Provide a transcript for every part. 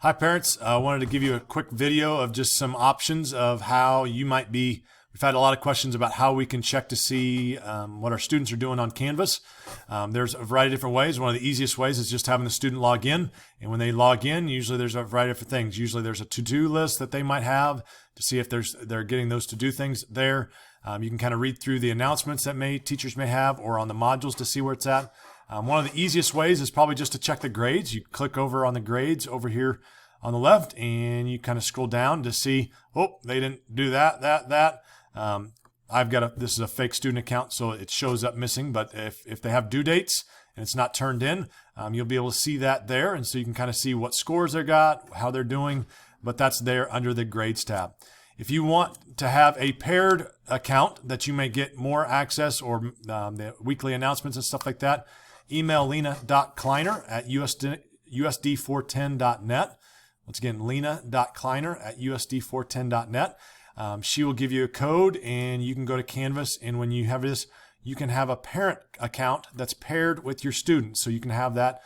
Hi parents, I wanted to give you a quick video of just some options of how you might be. We've had a lot of questions about how we can check to see what our students are doing on Canvas. There's a variety of different ways. One of the easiest ways is just having the student log in. And when they log in, usually there's a variety of different things. Usually there's a to-do list that they might have to see if they're getting those to-do things there. You can kind of read through the announcements that teachers may have, or on the modules to see where it's at. One of the easiest ways is probably just to check the grades. You click over on the grades over here on the left, and you kind of scroll down to see, oh, they didn't do that. This is a fake student account, so it shows up missing, but if they have due dates and it's not turned in, you'll be able to see that there, and so you can kind of see what scores they got, how they're doing, but that's there under the grades tab. If you want to have a paired account that you may get more access, or the weekly announcements and stuff like that, email lena.kleiner@usd410.net. Once again, lena.kleiner@usd410.net. She will give you a code, and you can go to Canvas, and when you have this, you can have a parent account that's paired with your student. So you can have that,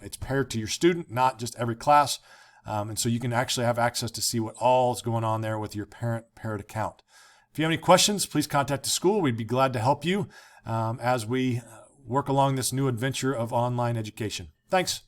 it's paired to your student, not just every class. And so you can actually have access to see what all is going on there with your parent paired account. If you have any questions, please contact the school. We'd be glad to help you as we work along this new adventure of online education. Thanks.